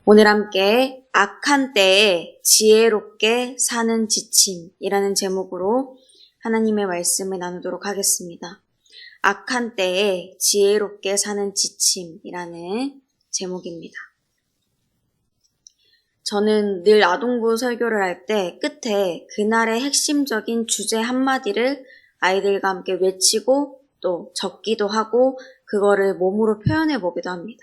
오늘 함께 악한 때에 지혜롭게 사는 지침이라는 제목으로 하나님의 말씀을 나누도록 하겠습니다. 악한 때에 지혜롭게 사는 지침이라는 제목입니다. 저는 늘 아동부 설교를 할 때 끝에 그날의 핵심적인 주제 한마디를 아이들과 함께 외치고 또 적기도 하고 그거를 몸으로 표현해 보기도 합니다.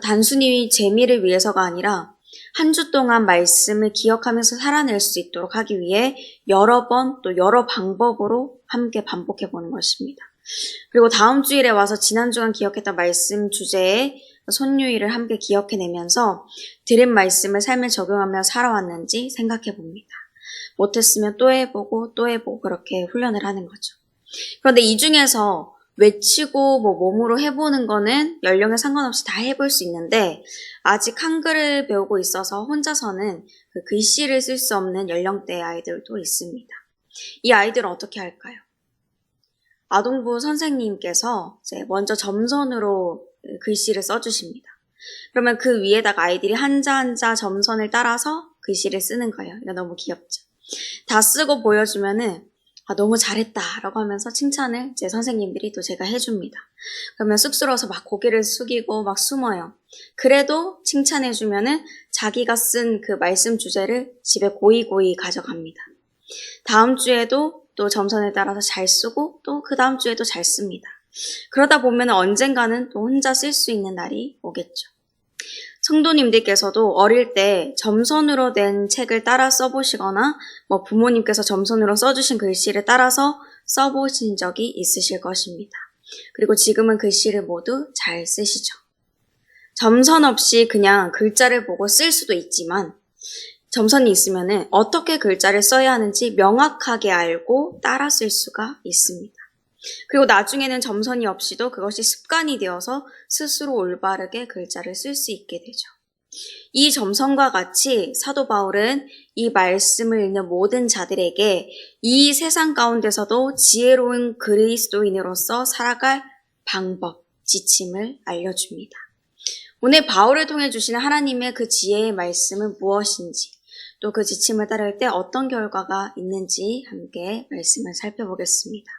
단순히 재미를 위해서가 아니라 한 주 동안 말씀을 기억하면서 살아낼 수 있도록 하기 위해 여러 번 또 여러 방법으로 함께 반복해 보는 것입니다. 그리고 다음 주일에 와서 지난 주간 기억했던 말씀 주제에 손유일을 함께 기억해내면서 들은 말씀을 삶에 적용하며 살아왔는지 생각해 봅니다. 못했으면 또 해보고 또 해보고 그렇게 훈련을 하는 거죠. 그런데 이 중에서 외치고 몸으로 해보는 거는 연령에 상관없이 다 해볼 수 있는데 아직 한글을 배우고 있어서 혼자서는 그 글씨를 쓸 수 없는 연령대의 아이들도 있습니다. 이 아이들은 어떻게 할까요? 아동부 선생님께서 이제 먼저 점선으로 글씨를 써주십니다. 그러면 그 위에다가 아이들이 한자 한자 점선을 따라서 글씨를 쓰는 거예요. 이거 너무 귀엽죠? 다 쓰고 보여주면은 너무 잘했다라고 하면서 칭찬을 제 선생님들이 또 제가 해줍니다. 그러면 쑥스러워서 막 고개를 숙이고 막 숨어요. 그래도 칭찬해주면은 자기가 쓴 그 말씀 주제를 집에 고이고이 가져갑니다. 다음 주에도 또 점선에 따라서 잘 쓰고 또 그 다음 주에도 잘 씁니다. 그러다 보면 언젠가는 또 혼자 쓸 수 있는 날이 오겠죠. 성도님들께서도 어릴 때 점선으로 된 책을 따라 써보시거나 부모님께서 점선으로 써주신 글씨를 따라서 써보신 적이 있으실 것입니다. 그리고 지금은 글씨를 모두 잘 쓰시죠. 점선 없이 그냥 글자를 보고 쓸 수도 있지만 점선이 있으면 어떻게 글자를 써야 하는지 명확하게 알고 따라 쓸 수가 있습니다. 그리고 나중에는 점선이 없이도 그것이 습관이 되어서 스스로 올바르게 글자를 쓸 수 있게 되죠. 이 점선과 같이 사도 바울은 이 말씀을 읽는 모든 자들에게 이 세상 가운데서도 지혜로운 그리스도인으로서 살아갈 방법, 지침을 알려줍니다. 오늘 바울을 통해 주시는 하나님의 그 지혜의 말씀은 무엇인지, 또 그 지침을 따를 때 어떤 결과가 있는지 함께 말씀을 살펴보겠습니다.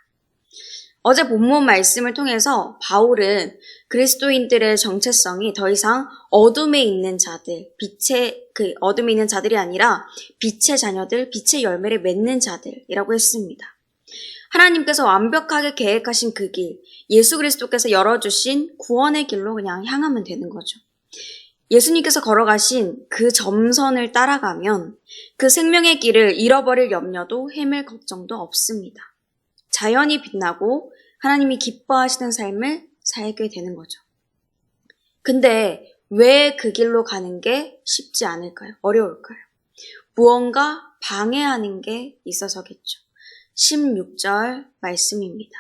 어제 본문 말씀을 통해서 바울은 그리스도인들의 정체성이 더 이상 어둠에 있는 자들, 어둠에 있는 자들이 아니라 빛의 자녀들, 빛의 열매를 맺는 자들이라고 했습니다. 하나님께서 완벽하게 계획하신 그 길, 예수 그리스도께서 열어주신 구원의 길로 그냥 향하면 되는 거죠. 예수님께서 걸어가신 그 점선을 따라가면 그 생명의 길을 잃어버릴 염려도 헤맬 걱정도 없습니다. 자연히 빛나고 하나님이 기뻐하시는 삶을 살게 되는 거죠. 근데 왜 그 길로 가는 게 쉽지 않을까요? 어려울까요? 무언가 방해하는 게 있어서겠죠. 16절 말씀입니다.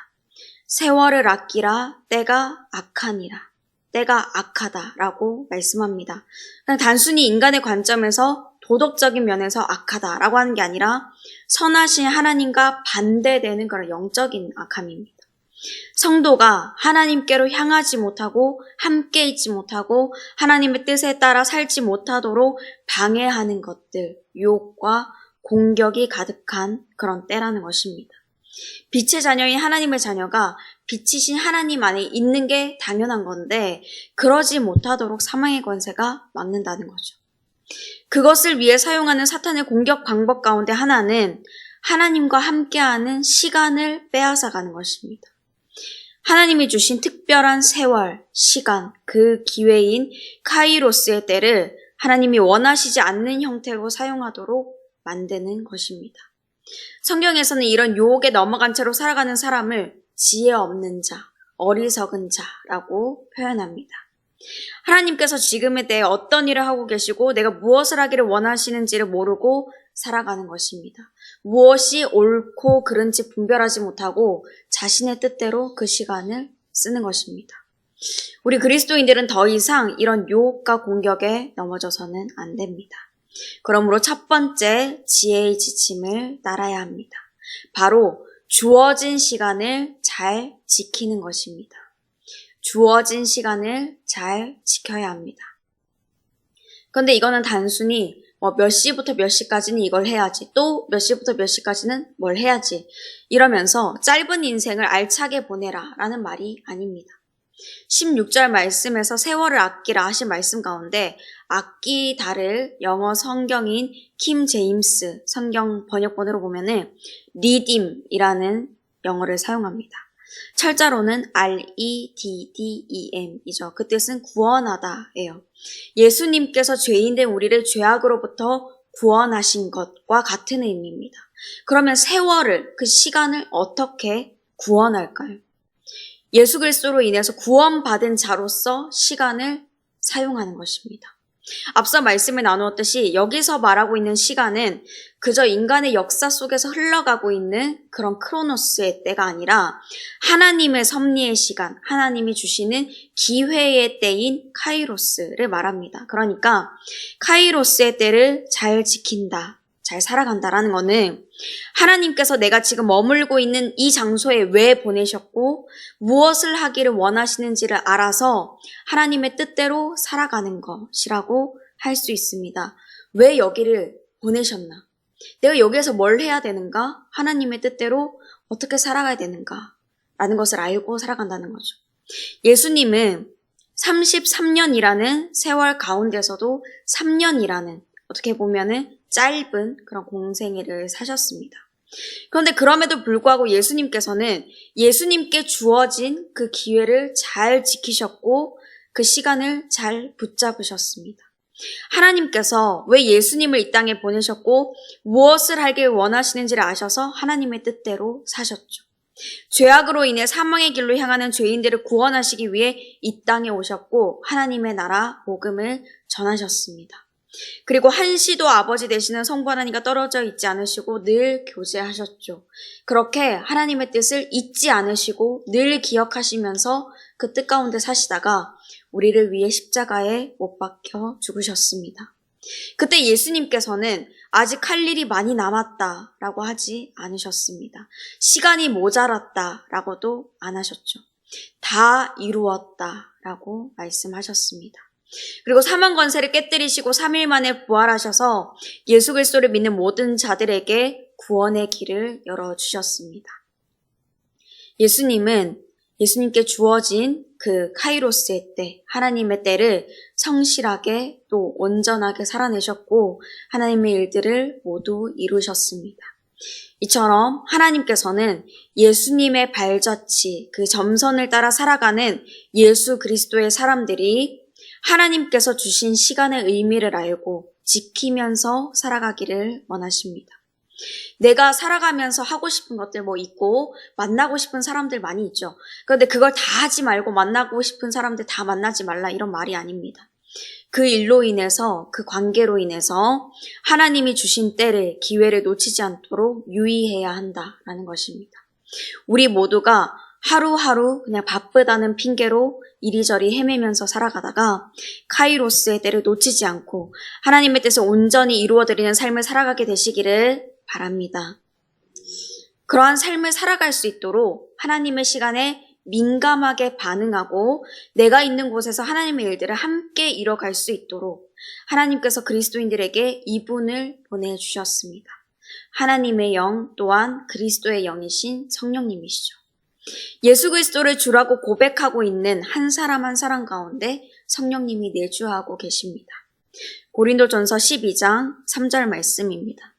세월을 아끼라 때가 악하니라. 때가 악하다라고 말씀합니다. 그냥 단순히 인간의 관점에서 도덕적인 면에서 악하다라고 하는 게 아니라 선하신 하나님과 반대되는 그런 영적인 악함입니다. 성도가 하나님께로 향하지 못하고 함께 있지 못하고 하나님의 뜻에 따라 살지 못하도록 방해하는 것들, 유혹과 공격이 가득한 그런 때라는 것입니다. 빛의 자녀인 하나님의 자녀가 빛이신 하나님 안에 있는 게 당연한 건데 그러지 못하도록 사망의 권세가 막는다는 거죠. 그것을 위해 사용하는 사탄의 공격 방법 가운데 하나는 하나님과 함께하는 시간을 빼앗아가는 것입니다. 하나님이 주신 특별한 세월, 시간, 그 기회인 카이로스의 때를 하나님이 원하시지 않는 형태로 사용하도록 만드는 것입니다. 성경에서는 이런 유혹에 넘어간 채로 살아가는 사람을 지혜 없는 자, 어리석은 자라고 표현합니다. 하나님께서 지금에 대해 어떤 일을 하고 계시고 내가 무엇을 하기를 원하시는지를 모르고 살아가는 것입니다. 무엇이 옳고 그른지 분별하지 못하고 자신의 뜻대로 그 시간을 쓰는 것입니다. 우리 그리스도인들은 더 이상 이런 유혹과 공격에 넘어져서는 안 됩니다. 그러므로 첫 번째 지혜의 지침을 따라야 합니다. 바로 주어진 시간을 잘 지키는 것입니다. 주어진 시간을 잘 지켜야 합니다. 그런데 이거는 단순히 몇 시부터 몇 시까지는 이걸 해야지, 또 몇 시부터 몇 시까지는 뭘 해야지 이러면서 짧은 인생을 알차게 보내라 라는 말이 아닙니다. 16절 말씀에서 세월을 아끼라 하신 말씀 가운데 아끼다를 영어 성경인 킴 제임스 성경 번역본으로 보면은 redeem이라는 영어를 사용합니다. 철자로는 redeem 이죠. 그 뜻은 구원하다예요. 예수님께서 죄인된 우리를 죄악으로부터 구원하신 것과 같은 의미입니다. 그러면 세월을, 그 시간을 어떻게 구원할까요? 예수 그리스도로 인해서 구원받은 자로서 시간을 사용하는 것입니다. 앞서 말씀을 나누었듯이 여기서 말하고 있는 시간은 그저 인간의 역사 속에서 흘러가고 있는 그런 크로노스의 때가 아니라 하나님의 섭리의 시간, 하나님이 주시는 기회의 때인 카이로스를 말합니다. 그러니까 카이로스의 때를 잘 지킨다, 잘 살아간다라는 거는 하나님께서 내가 지금 머물고 있는 이 장소에 왜 보내셨고 무엇을 하기를 원하시는지를 알아서 하나님의 뜻대로 살아가는 것이라고 할 수 있습니다. 왜 여기를 보내셨나? 내가 여기에서 뭘 해야 되는가? 하나님의 뜻대로 어떻게 살아가야 되는가? 라는 것을 알고 살아간다는 거죠. 예수님은 33년이라는 세월 가운데서도 3년이라는 어떻게 보면은 짧은 그런 공생애를 사셨습니다. 그런데 그럼에도 불구하고 예수님께서는 예수님께 주어진 그 기회를 잘 지키셨고 그 시간을 잘 붙잡으셨습니다. 하나님께서 왜 예수님을 이 땅에 보내셨고 무엇을 하길 원하시는지를 아셔서 하나님의 뜻대로 사셨죠. 죄악으로 인해 사망의 길로 향하는 죄인들을 구원하시기 위해 이 땅에 오셨고 하나님의 나라 복음을 전하셨습니다. 그리고 한시도 아버지 되시는 성부 하나님과 떨어져 있지 않으시고 늘 교제하셨죠. 그렇게 하나님의 뜻을 잊지 않으시고 늘 기억하시면서 그 뜻 가운데 사시다가 우리를 위해 십자가에 못 박혀 죽으셨습니다. 그때 예수님께서는 아직 할 일이 많이 남았다라고 하지 않으셨습니다. 시간이 모자랐다라고도 안 하셨죠. 다 이루었다라고 말씀하셨습니다. 그리고 사망 권세를 깨뜨리시고 3일 만에 부활하셔서 예수 그리스도를 믿는 모든 자들에게 구원의 길을 열어주셨습니다. 예수님은 예수님께 주어진 그 카이로스의 때, 하나님의 때를 성실하게 또 온전하게 살아내셨고 하나님의 일들을 모두 이루셨습니다. 이처럼 하나님께서는 예수님의 발자취, 그 점선을 따라 살아가는 예수 그리스도의 사람들이 하나님께서 주신 시간의 의미를 알고 지키면서 살아가기를 원하십니다. 내가 살아가면서 하고 싶은 것들 있고 만나고 싶은 사람들 많이 있죠. 그런데 그걸 다 하지 말고 만나고 싶은 사람들 다 만나지 말라 이런 말이 아닙니다. 그 일로 인해서, 그 관계로 인해서 하나님이 주신 때를, 기회를 놓치지 않도록 유의해야 한다라는 것입니다. 우리 모두가 하루하루 그냥 바쁘다는 핑계로 이리저리 헤매면서 살아가다가 카이로스의 때를 놓치지 않고 하나님의 뜻을 온전히 이루어드리는 삶을 살아가게 되시기를 바랍니다. 그러한 삶을 살아갈 수 있도록 하나님의 시간에 민감하게 반응하고 내가 있는 곳에서 하나님의 일들을 함께 이뤄갈 수 있도록 하나님께서 그리스도인들에게 이분을 보내주셨습니다. 하나님의 영 또한 그리스도의 영이신 성령님이시죠. 예수 그리스도를 주라고 고백하고 있는 한 사람 한 사람 가운데 성령님이 내주하고 계십니다. 고린도전서 12장 3절 말씀입니다.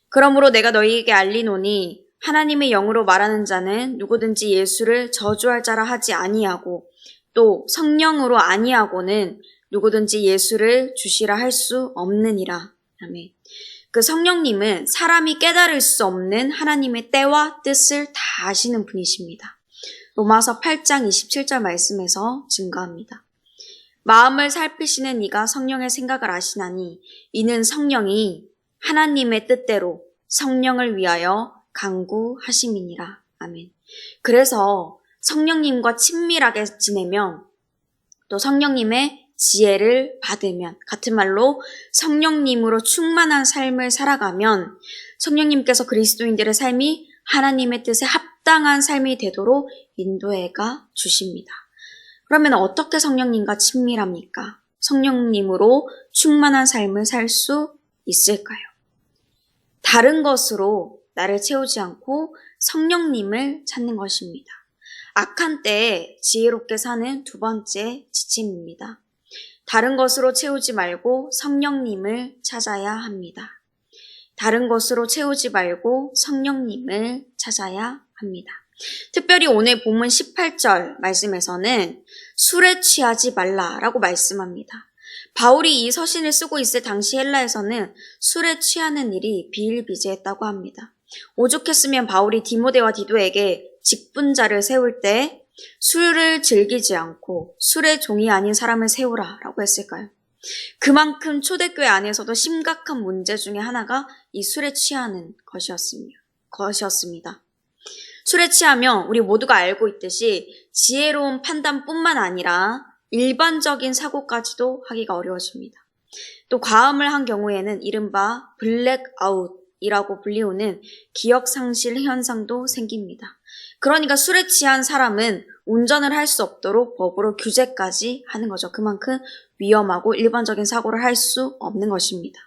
그러므로 내가 너희에게 알리노니 하나님의 영으로 말하는 자는 누구든지 예수를 저주할 자라 하지 아니하고 또 성령으로 아니하고는 누구든지 예수를 주시라 할 수 없느니라. 아멘. 그 성령님은 사람이 깨달을 수 없는 하나님의 때와 뜻을 다 아시는 분이십니다. 로마서 8장 27절 말씀에서 증거합니다. 마음을 살피시는 이가 성령의 생각을 아시나니 이는 성령이 하나님의 뜻대로 성령을 위하여 간구하심이니라. 아멘. 그래서 성령님과 친밀하게 지내면 또 성령님의 지혜를 받으면, 같은 말로 성령님으로 충만한 삶을 살아가면 성령님께서 그리스도인들의 삶이 하나님의 뜻에 합당한 삶이 되도록 인도해가 주십니다. 그러면 어떻게 성령님과 친밀합니까? 성령님으로 충만한 삶을 살 수 있을까요? 다른 것으로 나를 채우지 않고 성령님을 찾는 것입니다. 악한 때에 지혜롭게 사는 두 번째 지침입니다. 다른 것으로 채우지 말고 성령님을 찾아야 합니다. 다른 것으로 채우지 말고 성령님을 찾아야 합니다. 특별히 오늘 본문 18절 말씀에서는 술에 취하지 말라라고 말씀합니다. 바울이 이 서신을 쓰고 있을 당시 헬라에서는 술에 취하는 일이 비일비재했다고 합니다. 오죽했으면 바울이 디모데와 디도에게 직분자를 세울 때 술을 즐기지 않고 술의 종이 아닌 사람을 세우라라고 했을까요? 그만큼 초대교회 안에서도 심각한 문제 중에 하나가 이 술에 취하는 것이었습니다. 술에 취하면 우리 모두가 알고 있듯이 지혜로운 판단뿐만 아니라 일반적인 사고까지도 하기가 어려워집니다. 또 과음을 한 경우에는 이른바 블랙아웃이라고 불리우는 기억상실 현상도 생깁니다. 그러니까 술에 취한 사람은 운전을 할 수 없도록 법으로 규제까지 하는 거죠. 그만큼 위험하고 일반적인 사고를 할 수 없는 것입니다.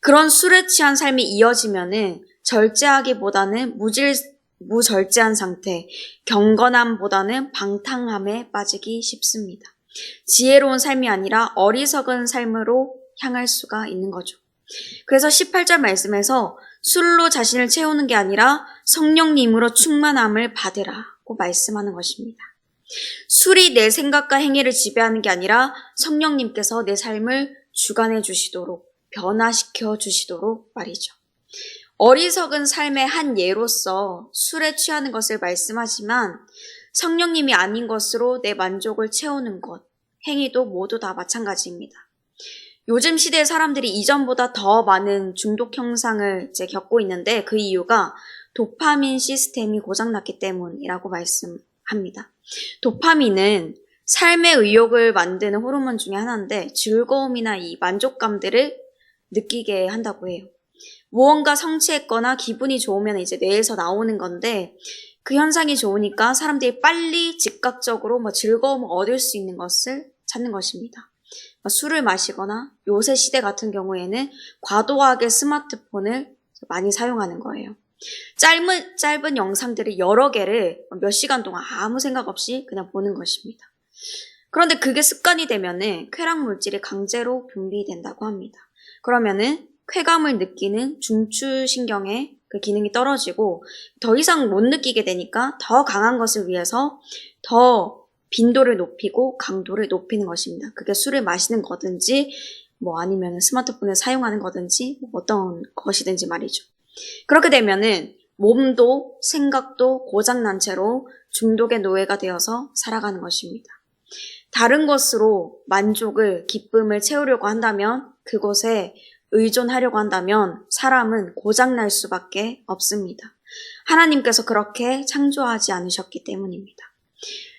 그런 술에 취한 삶이 이어지면은 절제하기보다는 무절제한 상태, 경건함보다는 방탕함에 빠지기 쉽습니다. 지혜로운 삶이 아니라 어리석은 삶으로 향할 수가 있는 거죠. 그래서 18절 말씀에서 술로 자신을 채우는 게 아니라 성령님으로 충만함을 받으라고 말씀하는 것입니다. 술이 내 생각과 행위를 지배하는 게 아니라 성령님께서 내 삶을 주관해 주시도록, 변화시켜 주시도록 말이죠. 어리석은 삶의 한 예로서 술에 취하는 것을 말씀하지만 성령님이 아닌 것으로 내 만족을 채우는 것, 행위도 모두 다 마찬가지입니다. 요즘 시대의 사람들이 이전보다 더 많은 중독 현상을 겪고 있는데 그 이유가 도파민 시스템이 고장났기 때문이라고 말씀합니다. 도파민은 삶의 의욕을 만드는 호르몬 중에 하나인데 즐거움이나 이 만족감들을 느끼게 한다고 해요. 무언가 성취했거나 기분이 좋으면 이제 뇌에서 나오는 건데 그 현상이 좋으니까 사람들이 빨리 즉각적으로 즐거움을 얻을 수 있는 것을 찾는 것입니다. 술을 마시거나 요새 시대 같은 경우에는 과도하게 스마트폰을 많이 사용하는 거예요. 짧은 영상들을 여러 개를 몇 시간 동안 아무 생각 없이 그냥 보는 것입니다. 그런데 그게 습관이 되면은 쾌락 물질이 강제로 분비된다고 합니다. 그러면은 쾌감을 느끼는 중추신경의 그 기능이 떨어지고 더 이상 못 느끼게 되니까 더 강한 것을 위해서 더 빈도를 높이고 강도를 높이는 것입니다. 그게 술을 마시는 거든지 아니면 스마트폰을 사용하는 거든지 어떤 것이든지 말이죠. 그렇게 되면은 몸도 생각도 고장난 채로 중독의 노예가 되어서 살아가는 것입니다. 다른 것으로 만족을, 기쁨을 채우려고 한다면 그곳에 의존하려고 한다면 사람은 고장날 수밖에 없습니다. 하나님께서 그렇게 창조하지 않으셨기 때문입니다.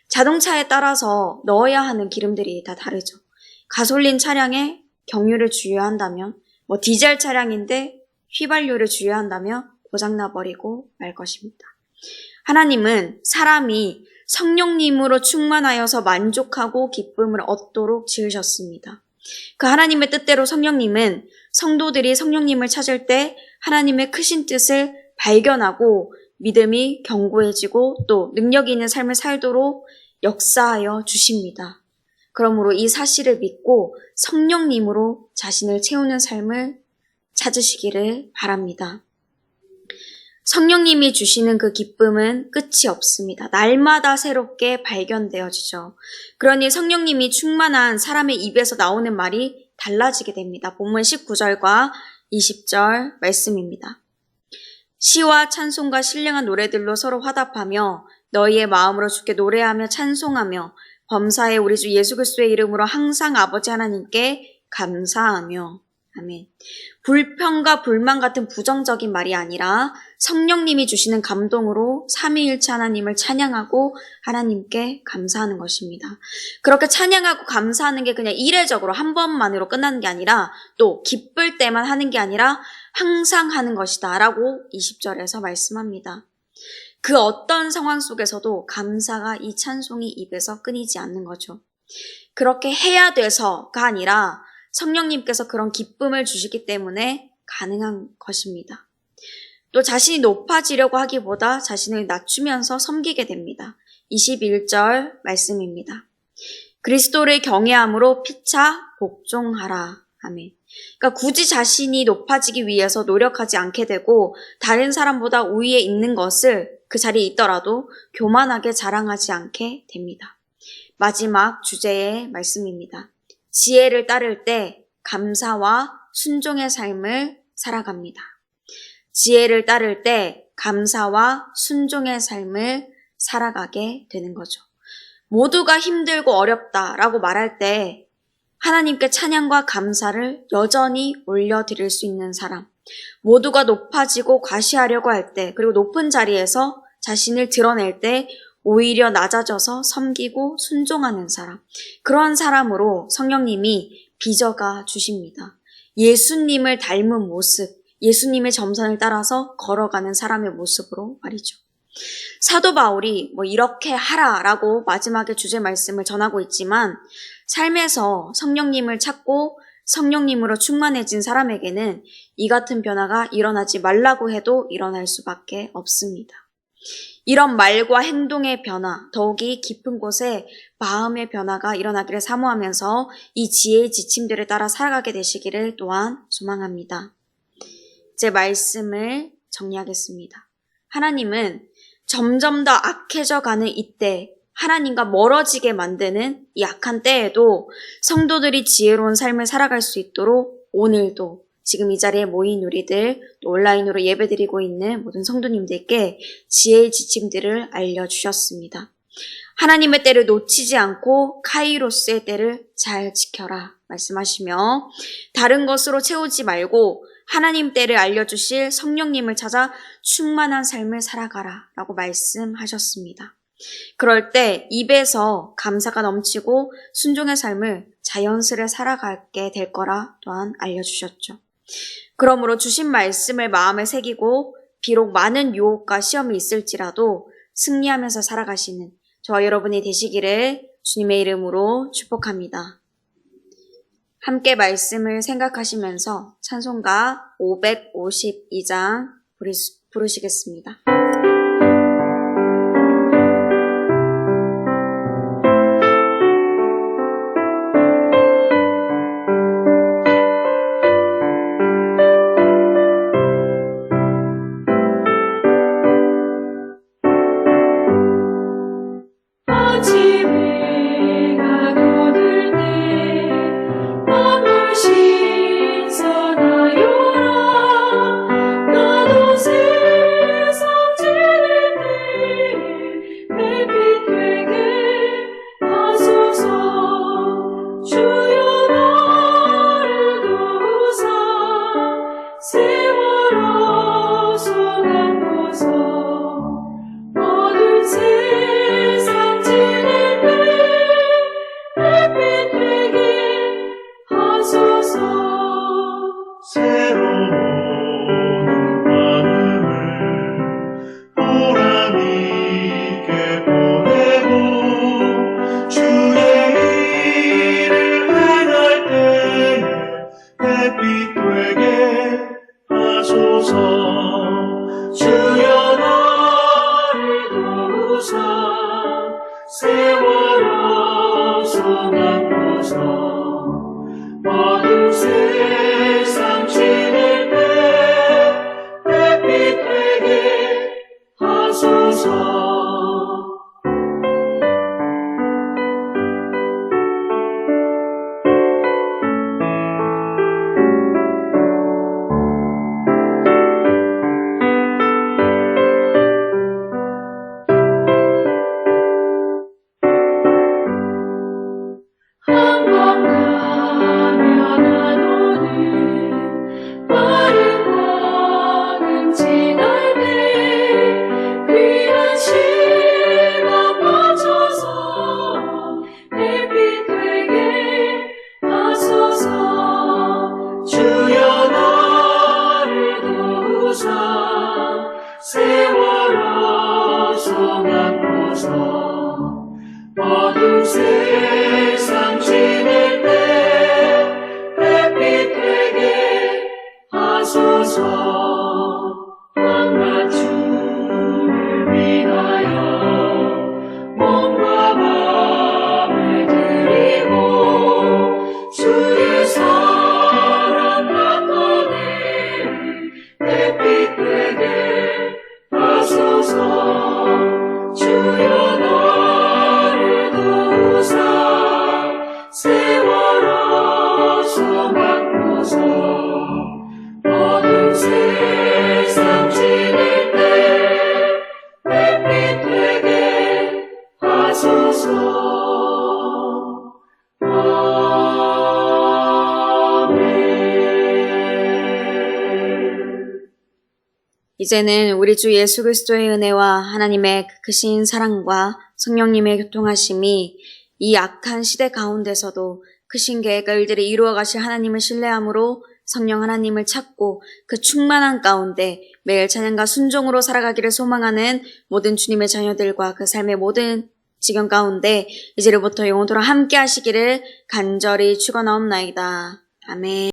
자동차에 따라서 넣어야 하는 기름들이 다 다르죠. 가솔린 차량에 경유를 주의해야 한다면 디젤 차량인데 휘발유를 주의해야 한다면 고장나버리고 말 것입니다. 하나님은 사람이 성령님으로 충만하여서 만족하고 기쁨을 얻도록 지으셨습니다. 그 하나님의 뜻대로 성령님은 성도들이 성령님을 찾을 때 하나님의 크신 뜻을 발견하고 믿음이 견고해지고 또 능력이 있는 삶을 살도록 역사하여 주십니다. 그러므로 이 사실을 믿고 성령님으로 자신을 채우는 삶을 찾으시기를 바랍니다. 성령님이 주시는 그 기쁨은 끝이 없습니다. 날마다 새롭게 발견되어지죠. 그러니 성령님이 충만한 사람의 입에서 나오는 말이 달라지게 됩니다. 본문 19절과 20절 말씀입니다. 시와 찬송과 신령한 노래들로 서로 화답하며 너희의 마음으로 주께 노래하며 찬송하며 범사에 우리 주 예수 그리스도의 이름으로 항상 아버지 하나님께 감사하며 아멘. 불평과 불만 같은 부정적인 말이 아니라 성령님이 주시는 감동으로 삼위일체 하나님을 찬양하고 하나님께 감사하는 것입니다. 그렇게 찬양하고 감사하는 게 그냥 이례적으로 한 번만으로 끝나는 게 아니라 또 기쁠 때만 하는 게 아니라 항상 하는 것이다 라고 20절에서 말씀합니다. 그 어떤 상황 속에서도 감사가 이 찬송이 입에서 끊이지 않는 거죠. 그렇게 해야 돼서가 아니라 성령님께서 그런 기쁨을 주시기 때문에 가능한 것입니다. 또 자신이 높아지려고 하기보다 자신을 낮추면서 섬기게 됩니다. 21절 말씀입니다. 그리스도를 경외함으로 피차 복종하라. 아멘. 그러니까 굳이 자신이 높아지기 위해서 노력하지 않게 되고 다른 사람보다 우위에 있는 것을 그 자리에 있더라도 교만하게 자랑하지 않게 됩니다. 마지막 주제의 말씀입니다. 지혜를 따를 때 감사와 순종의 삶을 살아갑니다. 지혜를 따를 때 감사와 순종의 삶을 살아가게 되는 거죠. 모두가 힘들고 어렵다라고 말할 때 하나님께 찬양과 감사를 여전히 올려드릴 수 있는 사람, 모두가 높아지고 과시하려고 할 때, 그리고 높은 자리에서 자신을 드러낼 때 오히려 낮아져서 섬기고 순종하는 사람, 그런 사람으로 성령님이 빚어가 주십니다. 예수님을 닮은 모습, 예수님의 점선을 따라서 걸어가는 사람의 모습으로 말이죠. 사도 바울이 이렇게 하라라고 마지막에 주제 말씀을 전하고 있지만 삶에서 성령님을 찾고 성령님으로 충만해진 사람에게는 이 같은 변화가 일어나지 말라고 해도 일어날 수밖에 없습니다. 이런 말과 행동의 변화, 더욱이 깊은 곳에 마음의 변화가 일어나기를 사모하면서 이 지혜의 지침들을 따라 살아가게 되시기를 또한 소망합니다. 제 말씀을 정리하겠습니다. 하나님은 점점 더 악해져 가는 이때, 하나님과 멀어지게 만드는 이 악한 때에도 성도들이 지혜로운 삶을 살아갈 수 있도록 오늘도 지금 이 자리에 모인 우리들, 또 온라인으로 예배드리고 있는 모든 성도님들께 지혜의 지침들을 알려주셨습니다. 하나님의 때를 놓치지 않고 카이로스의 때를 잘 지켜라 말씀하시며 다른 것으로 채우지 말고 하나님 때를 알려주실 성령님을 찾아 충만한 삶을 살아가라 라고 말씀하셨습니다. 그럴 때 입에서 감사가 넘치고 순종의 삶을 자연스레 살아가게 될 거라 또한 알려주셨죠. 그러므로 주신 말씀을 마음에 새기고 비록 많은 유혹과 시험이 있을지라도 승리하면서 살아가시는 저와 여러분이 되시기를 주님의 이름으로 축복합니다. 함께 말씀을 생각하시면서 찬송가 552장 부르시겠습니다. 하소서. 밤낮 주를 위하여 몸과 마음을 드리고 주의 사랑 나타내 햇빛 되게 하소서. 주여 나를 도우사 세월어서 바꿔서 어두운 세상 지낼 때 햇빛 되게 하소서. 이제는 우리 주 예수 그리스도의 은혜와 하나님의 크신 사랑과 성령님의 교통하심이 이 악한 시대 가운데서도 크신 계획과 일들을 이루어 가실 하나님을 신뢰함으로 성령 하나님을 찾고 그 충만한 가운데 매일 찬양과 순종으로 살아가기를 소망하는 모든 주님의 자녀들과 그 삶의 모든 지경 가운데 이제로부터 영원토록 함께 하시기를 간절히 축원하옵나이다. 아멘.